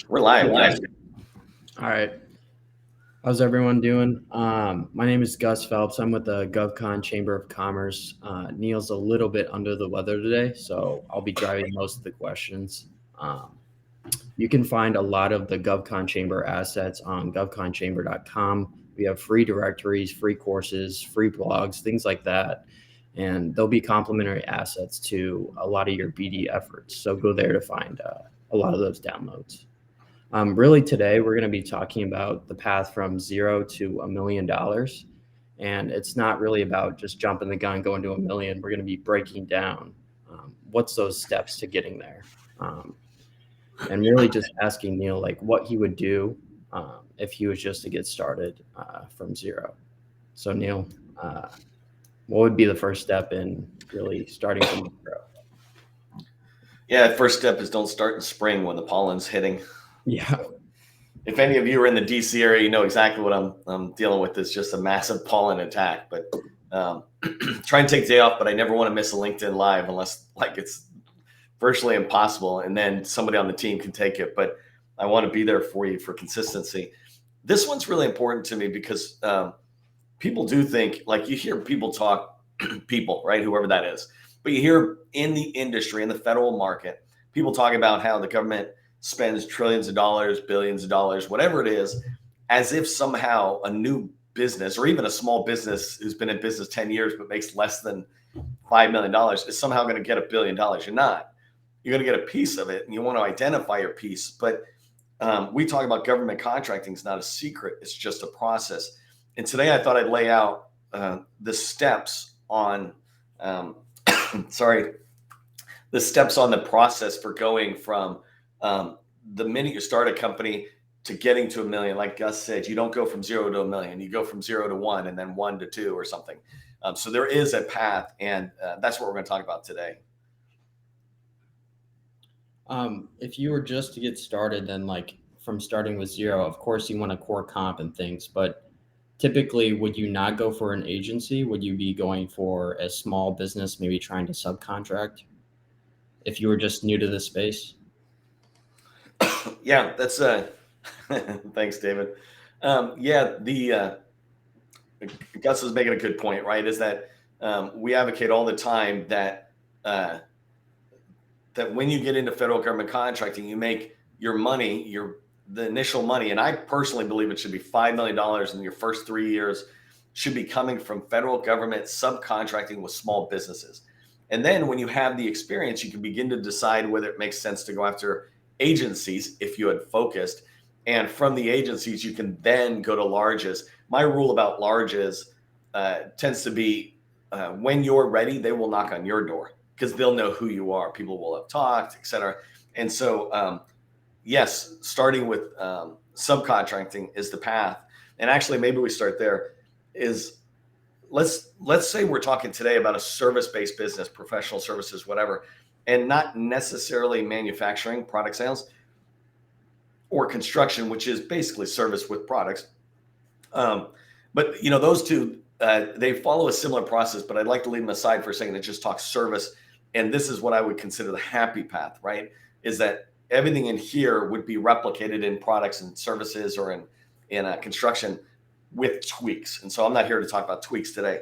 We're live. All right. How's everyone doing? My name is Gus Phelps. I'm with the GovCon Chamber of Commerce. Neil's a little bit under the weather today, so I'll be driving most of the questions. You can find a lot of the GovCon Chamber assets on govconchamber.com. We have free directories, free courses, free blogs, things like that. And they'll be complementary assets to a lot of your BD efforts. So go there to find a lot of those downloads. Really, today we're going to be talking about the path from $0 to $1 million. And it's not really about just jumping the gun, going to $1 million. We're going to be breaking down what's those steps to getting there. And really just asking Neil, like, what he would do if he was just to get started from zero. So, Neil, what would be the first step in really starting from zero? Yeah, first step is don't start in spring when the pollen's hitting. Yeah. If any of you are in the DC area, you know exactly what I'm dealing with. It's just a massive pollen attack. But try and take the day off, but I never want to miss a LinkedIn Live unless like it's virtually impossible. And then somebody on the team can take it. But I want to be there for you for consistency. This one's really important to me because people do think, like you hear people talk, people, right? Whoever that is. But you hear in the industry, in the federal market, people talk about how the government spends trillions of dollars, billions of dollars, whatever it is, as if somehow a new business or even a small business who's been in business 10 years but makes less than $5 million is somehow going to get $1 billion. You're not. You're going to get a piece of it, and you want to identify your piece. But we talk about government contracting. It's not a secret. It's just a process. And today I thought I'd lay out the steps on, the steps on the process for going from the minute you start a company to getting to $1 million. Like Gus said, you don't go from 0 to $1 million. You go from 0 to 1 and then 1 to 2 or something. So there is a path, and that's what we're going to talk about today. If you were just to get started, then like from starting with zero, of course you want a core comp and things, but typically would you not go for an agency? Would you be going for a small business, maybe trying to subcontract if you were just new to this space? Yeah, that's thanks, David. Gus is making a good point, right? Is that we advocate all the time that that when you get into federal government contracting, you make your money, the initial money, and I personally believe it should be $5 million in your first 3 years should be coming from federal government subcontracting with small businesses. And then when you have the experience, you can begin to decide whether it makes sense to go after agencies if you had focused. And from the agencies, you can then go to larges. My rule about larges tends to be when you're ready, they will knock on your door because they'll know who you are. People will have talked, et cetera. And so, yes, starting with subcontracting is the path. And actually, maybe we start there. Let's say we're talking today about a service-based business, professional services, whatever, and not necessarily manufacturing, product sales, or construction, which is basically service with products. But you know, those two, they follow a similar process, but I'd like to leave them aside for a second and just talk service. And this is what I would consider the happy path, right? Is that everything in here would be replicated in products and services or in construction with tweaks. And so I'm not here to talk about tweaks today.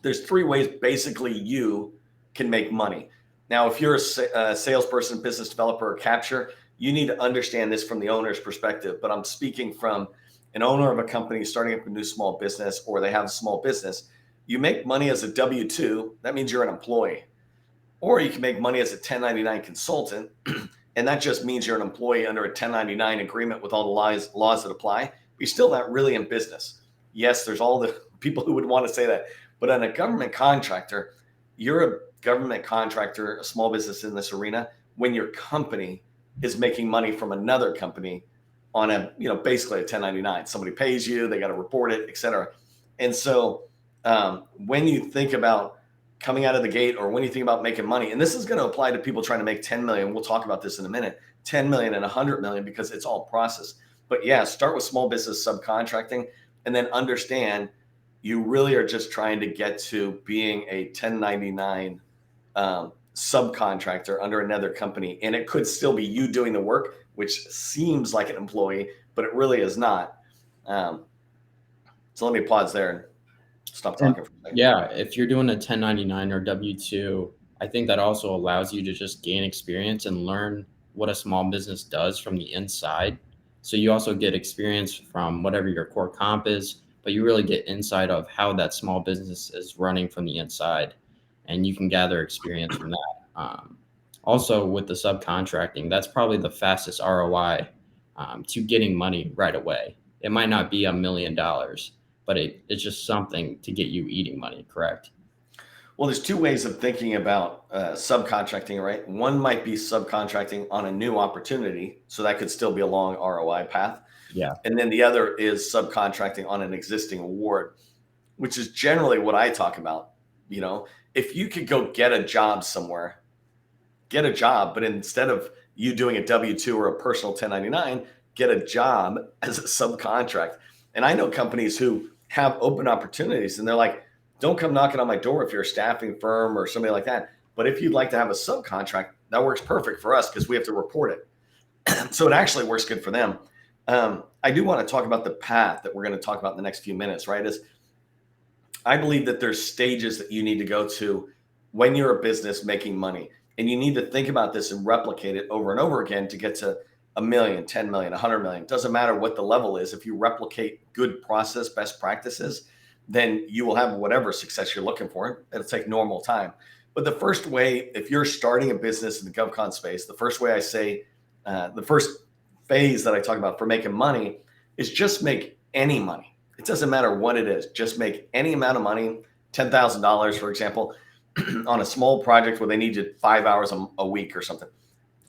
There's 3 ways basically you can make money. Now, if you're a salesperson, business developer, or capture, you need to understand this from the owner's perspective. But I'm speaking from an owner of a company starting up a new small business, or they have a small business. You make money as a W-2. That means you're an employee. Or you can make money as a 1099 consultant. And that just means you're an employee under a 1099 agreement with all the laws that apply. But you're still not really in business. Yes, there's all the people who would want to say that. But on a government contractor, you're a government contractor, a small business in this arena, when your company is making money from another company on a, basically a 1099. Somebody pays you, they got to report it, et cetera. And so when you think about coming out of the gate, or when you think about making money, and this is going to apply to people trying to make 10 million. We'll talk about this in a minute, 10 million and 100 million, because it's all process. But yeah, start with small business subcontracting, and then understand you really are just trying to get to being a 1099 subcontractor under another company. And it could still be you doing the work, which seems like an employee, but it really is not. So let me pause there and stop talking for a second. Yeah, if you're doing a 1099 or W-2, I think that also allows you to just gain experience and learn what a small business does from the inside. So you also get experience from whatever your core comp is, but you really get insight of how that small business is running from the inside, and you can gather experience from that. Also, with the subcontracting, that's probably the fastest ROI to getting money right away. It might not be $1 million, but it's just something to get you eating money, correct? Well, there's two ways of thinking about subcontracting, right? One might be subcontracting on a new opportunity, so that could still be a long ROI path. Yeah. And then the other is subcontracting on an existing award, which is generally what I talk about. You know, if you could go get a job somewhere, get a job, but instead of you doing a W-2 or a personal 1099, get a job as a subcontract. And I know companies who have open opportunities and they're like, don't come knocking on my door if you're a staffing firm or somebody like that. But if you'd like to have a subcontract, that works perfect for us because we have to report it. So it actually works good for them. I do want to talk about the path that we're going to talk about in the next few minutes, right? Is I believe that there's stages that you need to go to when you're a business making money. And you need to think about this and replicate it over and over again to get to a million, 10 million, 100 million. Doesn't matter what the level is. If you replicate good process, best practices, then you will have whatever success you're looking for. It'll take normal time. But the first way, if you're starting a business in the GovCon space, the first way I say, the first phase that I talk about for making money is just make any money. It doesn't matter what it is. Just make any amount of money, $10,000, for example, on a small project where they need you 5 hours a week or something.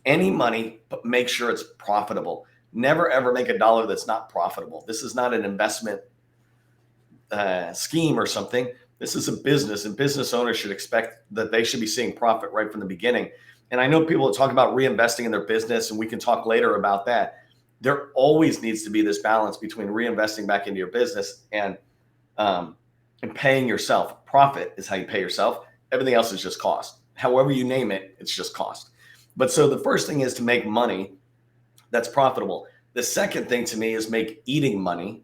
Any money, but make sure it's profitable. Never, ever make a dollar that's not profitable. This is not an investment scheme or something. This is a business, and business owners should expect that they should be seeing profit right from the beginning. And I know people talk about reinvesting in their business, and we can talk later about that. There always needs to be this balance between reinvesting back into your business and paying yourself. Profit is how you pay yourself. Everything else is just cost. However you name it, it's just cost. But so the first thing is to make money that's profitable. The second thing to me is make eating money.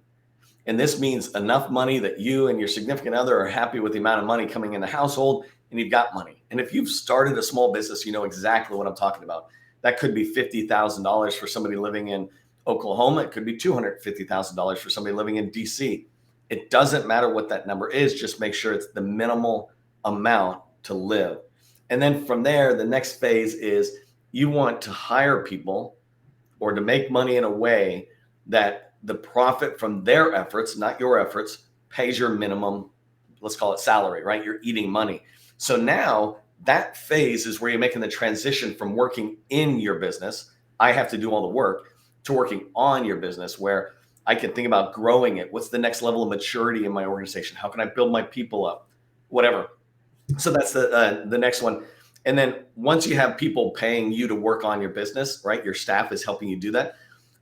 And this means enough money that you and your significant other are happy with the amount of money coming in the household and you've got money. And if you've started a small business, you know exactly what I'm talking about. That could be $50,000 for somebody living in Oklahoma. It could be $250,000 for somebody living in DC. It doesn't matter what that number is. Just make sure it's the minimal amount to live. And then from there, the next phase is you want to hire people or to make money in a way that the profit from their efforts, not your efforts, pays your minimum, let's call it salary, right? You're eating money. So now that phase is where you're making the transition from working in your business, I have to do all the work, to working on your business where I can think about growing it. What's the next level of maturity in my organization? How can I build my people up? Whatever. So that's the next one. And then once you have people paying you to work on your business, right? Your staff is helping you do that.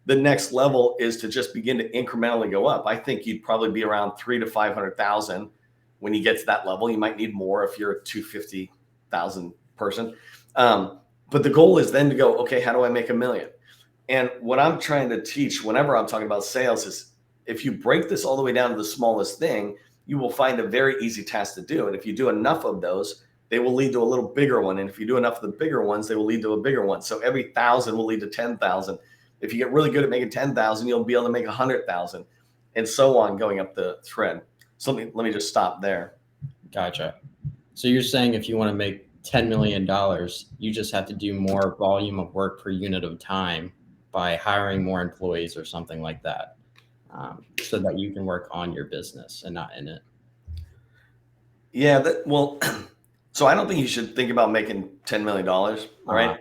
The next level is to just begin to incrementally go up. I think you'd probably be around 300,000 to 500,000 when you get to that level. You might need more if you're a 250,000 person. But the goal is then to go, okay, how do I make $1 million? And what I'm trying to teach whenever I'm talking about sales is if you break this all the way down to the smallest thing, you will find a very easy task to do. And if you do enough of those, they will lead to a little bigger one. And if you do enough of the bigger ones, they will lead to a bigger one. So every 1,000 will lead to 10,000. If you get really good at making 10,000, you'll be able to make 100,000 and so on going up the thread. So let me just stop there. Gotcha. So you're saying if you want to make $10 million, you just have to do more volume of work per unit of time by hiring more employees or something like that, so that you can work on your business and not in it. Yeah, well, so I don't think you should think about making $10 million, all right?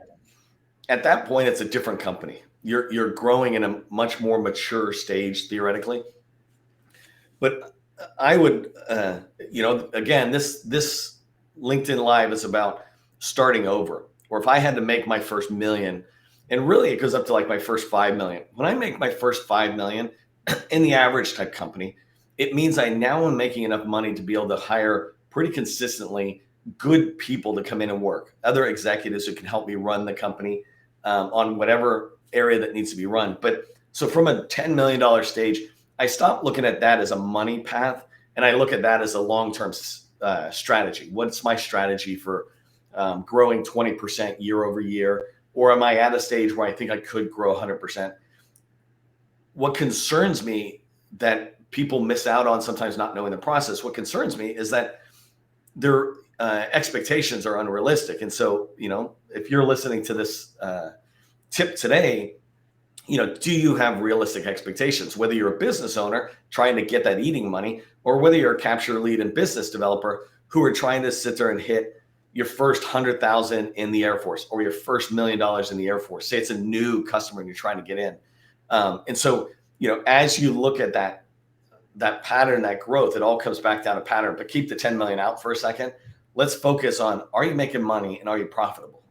At that point, it's a different company. You're growing in a much more mature stage theoretically. But I would, again, this LinkedIn Live is about starting over. Or if I had to make my first $1 million, and really it goes up to like my first 5 million. When I make my first 5 million in the average type company, it means I now am making enough money to be able to hire pretty consistently good people to come in and work, other executives who can help me run the company on whatever area that needs to be run. But so from a $10 million stage, I stopped looking at that as a money path, and I look at that as a long-term strategy. What's my strategy for growing 20% year over year? Or am I at a stage where I think I could grow 100%? What concerns me that people miss out on, sometimes not knowing the process, what concerns me is that their expectations are unrealistic. And so, if you're listening to this tip today, do you have realistic expectations? Whether you're a business owner trying to get that eating money, or whether you're a capture lead and business developer who are trying to sit there and hit your first 100,000 in the Air Force, or your first $1 million in the Air Force. Say it's a new customer and you're trying to get in. And so, as you look at that pattern, that growth, it all comes back down to pattern. But keep the 10 million out for a second. Let's focus on, are you making money and are you profitable?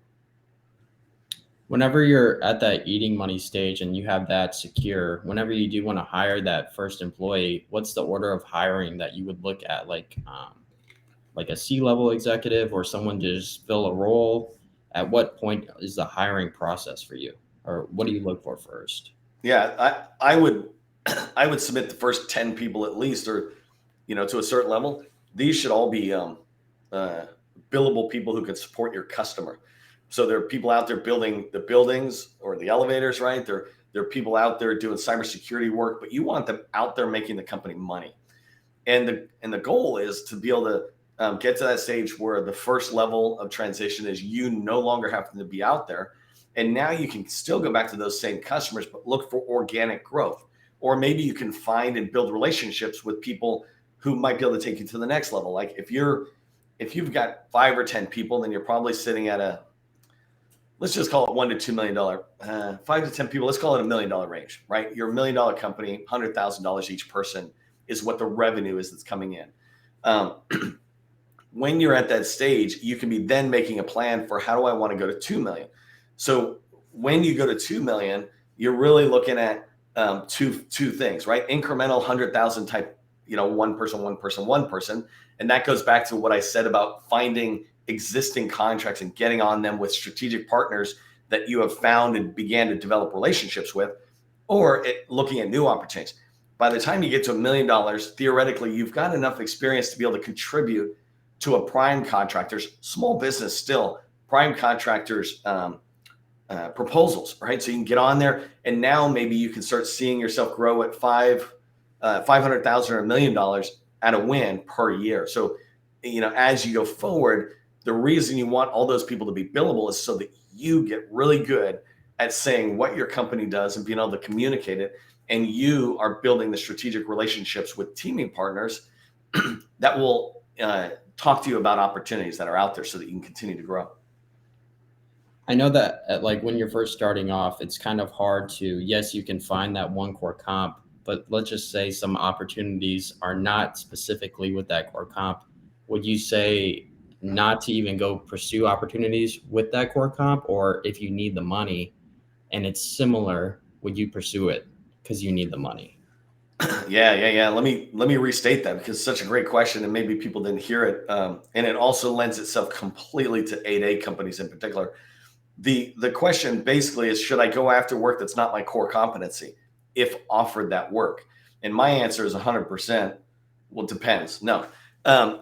Whenever you're at that eating money stage and you have that secure, whenever you do want to hire that first employee, what's the order of hiring that you would look at? Like a C-level executive or someone to just fill a role? At what point is the hiring process for you, or what do you look for first? Yeah, I would submit the first 10 people at least, or to a certain level. These should all be billable people who can support your customer. So there are people out there building the buildings or the elevators, right? There are people out there doing cybersecurity work, but you want them out there making the company money. And the goal is to be able to get to that stage where the first level of transition is you no longer have to be out there. And now you can still go back to those same customers, but look for organic growth. Or maybe you can find and build relationships with people who might be able to take you to the next level. Like if you've got 5 or 10 people, then you're probably sitting at let's just call it $1 to $2 million, 5 to 10 people, let's call it $1 million range, right? You're $1 million company, $100,000 each person is what the revenue is that's coming in. When you're at that stage, you can be then making a plan for, how do I want to go to 2 million? So when you go to 2 million, you're really looking at two things, right? Incremental 100,000 type, one person. And that goes back to what I said about finding existing contracts and getting on them with strategic partners that you have found and began to develop relationships with, or looking at new opportunities. By the time you get to $1 million, theoretically, you've got enough experience to be able to contribute to a prime contractor's, small business still, prime contractors proposals, right? So you can get on there, and now maybe you can start seeing yourself grow at $500,000 or $1 million at a win per year. So, as you go forward, the reason you want all those people to be billable is so that you get really good at saying what your company does and being able to communicate it. And you are building the strategic relationships with teaming partners that will talk to you about opportunities that are out there so that you can continue to grow. I know that when you're first starting off, it's kind of hard to, yes, you can find that one core comp, but let's just say some opportunities are not specifically with that core comp. Would you say not to even go pursue opportunities with that core comp? Or if you need the money and it's similar, would you pursue it because you need the money? Yeah. Let me restate that, because it's such a great question and maybe people didn't hear it. And it also lends itself completely to 8A companies in particular. The question basically is, should I go after work that's not my core competency if offered that work? And my answer is 100%. Well, it depends. No,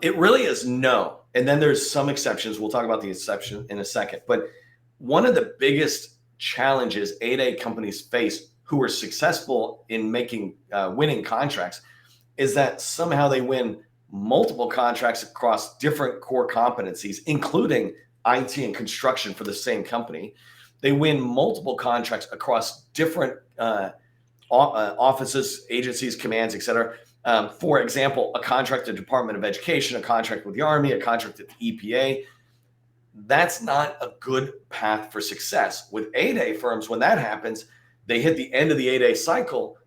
it really is no. And then there's some exceptions. We'll talk about the exception in a second. But one of the biggest challenges 8A companies face who are successful in winning contracts is that somehow they win multiple contracts across different core competencies, including IT and construction for the same company. They win multiple contracts across different offices, agencies, commands, et cetera. For example, a contract with the Department of Education, a contract with the Army, a contract with the EPA. That's not a good path for success. With 8A firms, when that happens, they hit the end of the 8A cycle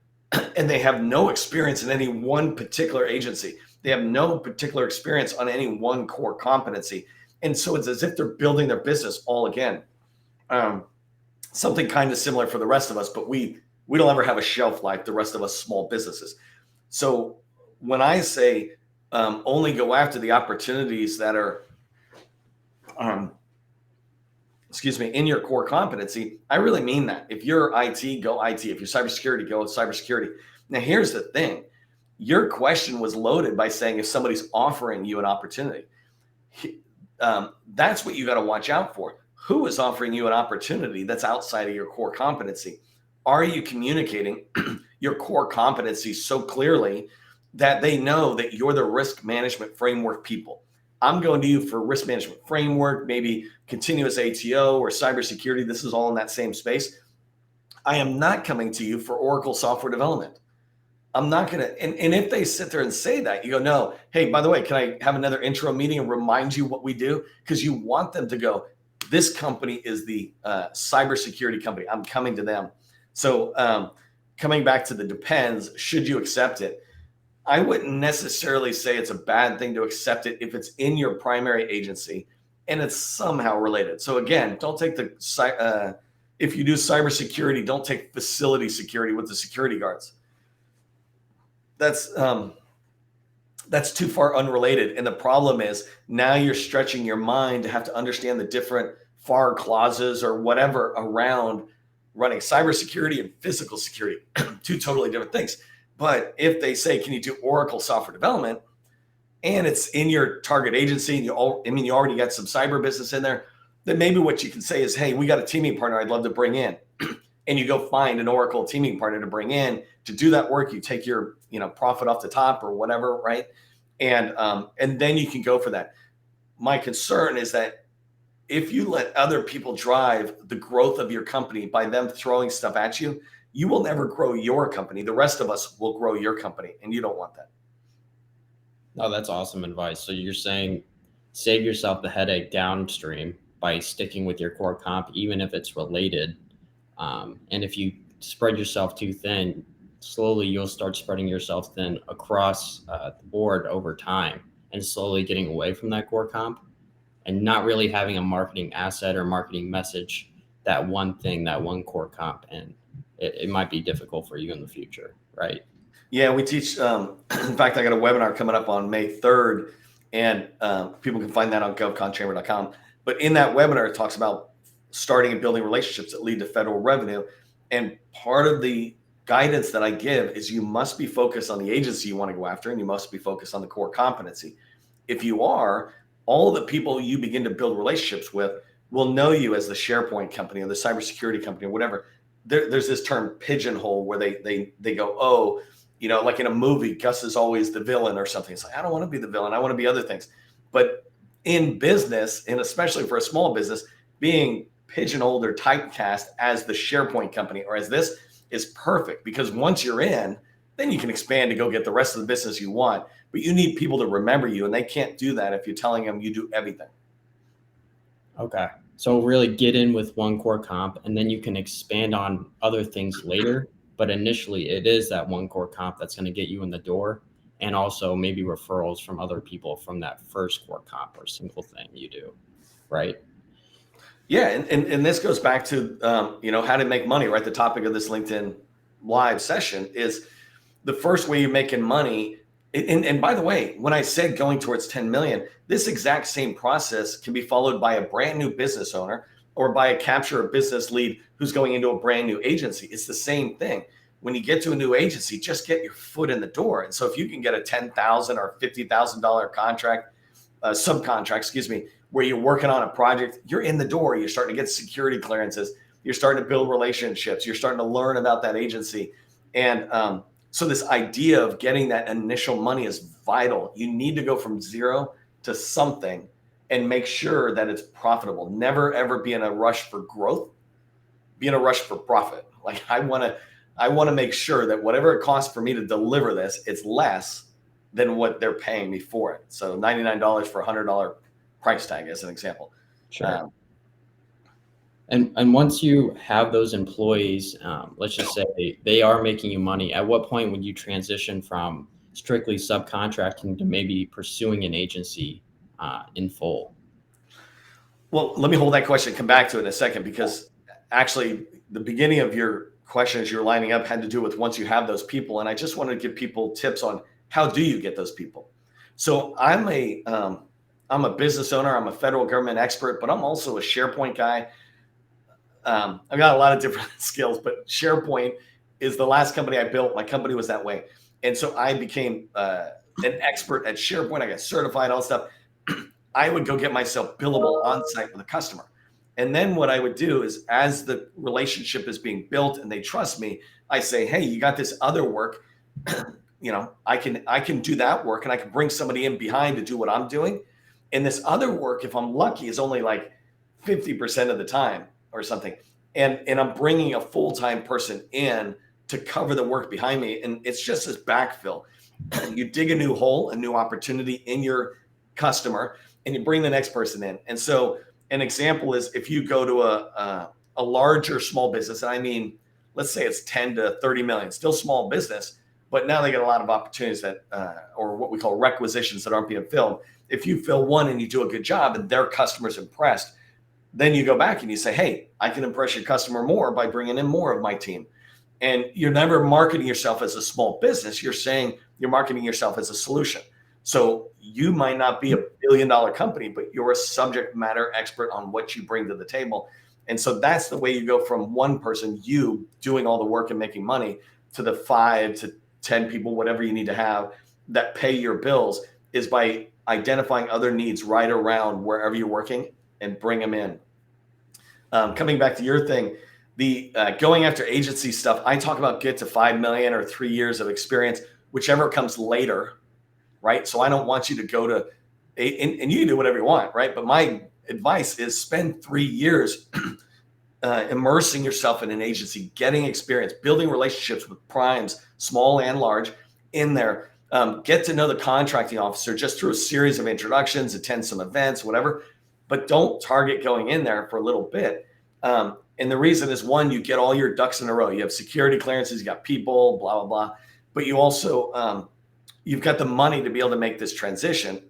and they have no experience in any one particular agency. They have no particular experience on any one core competency. And so it's as if they're building their business all again. Something kind of similar for the rest of us, but we don't ever have a shelf life, the rest of us small businesses. So when I say only go after the opportunities that are in your core competency, I really mean that. If you're IT, go IT. If you're cybersecurity, go cybersecurity. Now, here's the thing. Your question was loaded by saying if somebody's offering you an opportunity. That's what you got to watch out for. Who is offering you an opportunity that's outside of your core competency? Are you communicating your core competency so clearly that they know that you're the risk management framework people? I'm going to you for risk management framework, maybe continuous ATO or cybersecurity. This is all in that same space. I am not coming to you for Oracle software development. I'm not going to, and if they sit there and say that, you go, no, hey, by the way, can I have another intro meeting and remind you what we do? Because you want them to go, this company is the cybersecurity company. I'm coming to them. So coming back to the depends, should you accept it? I wouldn't necessarily say it's a bad thing to accept it if it's in your primary agency and it's somehow related. So again, don't take if you do cybersecurity, don't take facility security with the security guards. That's too far unrelated. And the problem is now you're stretching your mind to have to understand the different FAR clauses or whatever around running cybersecurity and physical security, two totally different things. But if they say, can you do Oracle software development, and it's in your target agency, and you already got some cyber business in there, then maybe what you can say is, hey, we got a teaming partner I'd love to bring in. And you go find an Oracle teaming partner to bring in to do that work. You take your profit off the top or whatever, right? And then you can go for that. My concern is that if you let other people drive the growth of your company by them throwing stuff at you, you will never grow your company. The rest of us will grow your company, and you don't want that. Oh, that's awesome advice. So you're saying save yourself the headache downstream by sticking with your core comp, even if it's related. And if you spread yourself too thin, slowly you'll start spreading yourself thin across the board over time and slowly getting away from that core comp and not really having a marketing asset or marketing message, that one thing, that one core comp. And it might be difficult for you in the future, right? Yeah, we teach. In fact, I got a webinar coming up on May 3rd, and people can find that on govconchamber.com. But in that webinar, it talks about starting and building relationships that lead to federal revenue. And part of the guidance that I give is you must be focused on the agency you want to go after, and you must be focused on the core competency. If you are, all the people you begin to build relationships with will know you as the SharePoint company or the cybersecurity company or whatever. There's this term pigeonhole where they go, oh, like in a movie, Gus is always the villain or something. It's like, I don't want to be the villain. I want to be other things. But in business, and especially for a small business, being pigeonholed or typecast as the SharePoint company or as this is perfect, because once you're in, then you can expand to go get the rest of the business you want. But you need people to remember you, and they can't do that if you're telling them you do everything. Okay. So really get in with one core comp, and then you can expand on other things later. But initially, it is that one core comp that's going to get you in the door, and also maybe referrals from other people from that first core comp or single thing you do, right? Yeah, and this goes back to how to make money, right? The topic of this LinkedIn live session is the first way you're making money. And by the way, when I said going towards 10 million, this exact same process can be followed by a brand new business owner or by a capture or business lead who's going into a brand new agency. It's the same thing. When you get to a new agency, just get your foot in the door. And so if you can get a $10,000 or $50,000 contract, subcontract, where you're working on a project, you're in the door. You're starting to get security clearances. You're starting to build relationships. You're starting to learn about that agency. And so this idea of getting that initial money is vital. You need to go from zero to something and make sure that it's profitable. Never, ever be in a rush for growth. Be in a rush for profit. Like I want to make sure that whatever it costs for me to deliver this, it's less than what they're paying me for it. So $99 for a $100 price tag as an example. Sure. And once you have those employees, let's just say they are making you money, at what point would you transition from strictly subcontracting to maybe pursuing an agency in full? Well, let me hold that question, come back to it in a second, because actually the beginning of your question as you're lining up had to do with once you have those people. And I just want to give people tips on how do you get those people. So I'm a business owner. I'm a federal government expert, but I'm also a SharePoint guy. I've got a lot of different skills, but SharePoint is the last company I built. My company was that way. And so I became an expert at SharePoint. I got certified, all that stuff. I would go get myself billable on site with a customer. And then what I would do is, as the relationship is being built and they trust me, I say, hey, you got this other work. I can do that work, and I can bring somebody in behind to do what I'm doing. And this other work, if I'm lucky, is only like 50% of the time or something. And I'm bringing a full-time person in to cover the work behind me. And it's just this backfill. You dig a new hole, a new opportunity in your customer, and you bring the next person in. And so an example is, if you go to a larger small business, and I mean, let's say it's 10 to 30 million, still small business, but now they get a lot of opportunities that, or what we call requisitions that aren't being filled. If you fill one and you do a good job and their customer's impressed, then you go back and you say, hey, I can impress your customer more by bringing in more of my team. And you're never marketing yourself as a small business. You're saying you're marketing yourself as a solution. So you might not be $1 billion company, but you're a subject matter expert on what you bring to the table. And so that's the way you go from one person, you doing all the work and making money, to the 5 to 10 people, whatever you need to have, that pay your bills, is by identifying other needs right around wherever you're working and bring them in. Coming back to your thing, the going after agency stuff, I talk about get to 5 million or 3 years of experience, whichever comes later, right? So I don't want you to go to, and you can do whatever you want, right? But my advice is spend 3 years immersing yourself in an agency, getting experience, building relationships with primes, small and large, in there. Get to know the contracting officer just through a series of introductions, attend some events, whatever, but don't target going in there for a little bit. And the reason is, one, you get all your ducks in a row. You have security clearances, you got people, blah, blah, blah. But you also, you've got the money to be able to make this transition.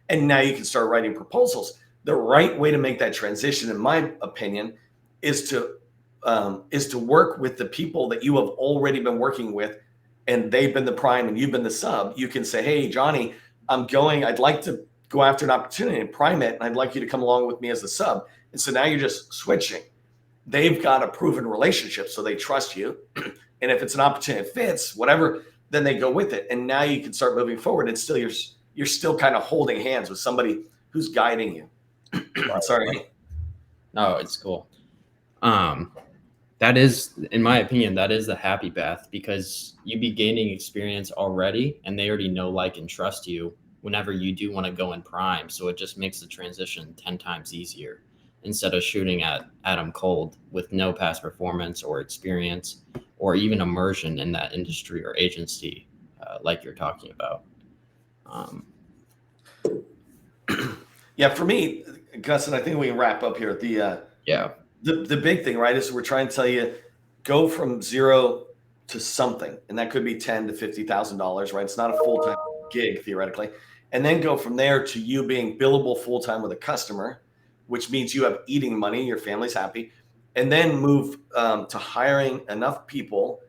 And now you can start writing proposals. The right way to make that transition, in my opinion, is to work with the people that you have already been working with, and they've been the prime and you've been the sub. You can say, hey, Johnny, I'd like to go after an opportunity and prime it, and I'd like you to come along with me as the sub. And so now you're just switching. They've got a proven relationship, so they trust you. And if it's an opportunity that fits, whatever, then they go with it. And now you can start moving forward, and still you're still kind of holding hands with somebody who's guiding you. Sorry. No, it's cool. That is, in my opinion, that is the happy path, because you be gaining experience already, and they already know, like, and trust you whenever you do want to go in prime. So it just makes the transition 10 times easier, instead of shooting at them cold with no past performance or experience or even immersion in that industry or agency, like you're talking about. Yeah, for me, Gus, and I think we can wrap up here. The big thing, right, is we're trying to tell you, go from zero to something, and that could be $10,000 to $50,000, right? It's not a full-time gig theoretically, and then go from there to you being billable full-time with a customer, which means you have eating money, your family's happy, and then move to hiring enough people,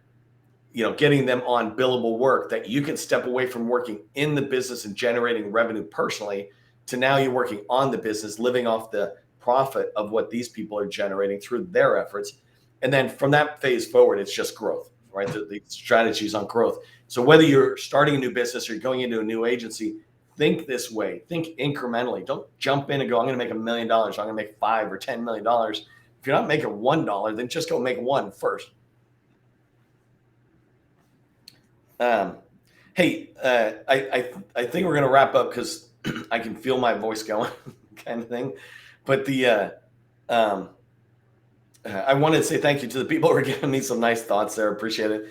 getting them on billable work that you can step away from working in the business and generating revenue personally, to now you're working on the business, living off the profit of what these people are generating through their efforts. And then from that phase forward, it's just growth, right? The strategies on growth. So whether you're starting a new business or you're going into a new agency, think this way, think incrementally. Don't jump in and go, I'm going to make $1 million. I'm going to make $5 or $10 million. If you're not making $1, then just go make one first. Hey, I think we're going to wrap up, because I can feel my voice going, kind of thing. But I wanted to say thank you to the people who are giving me some nice thoughts there. Appreciate it.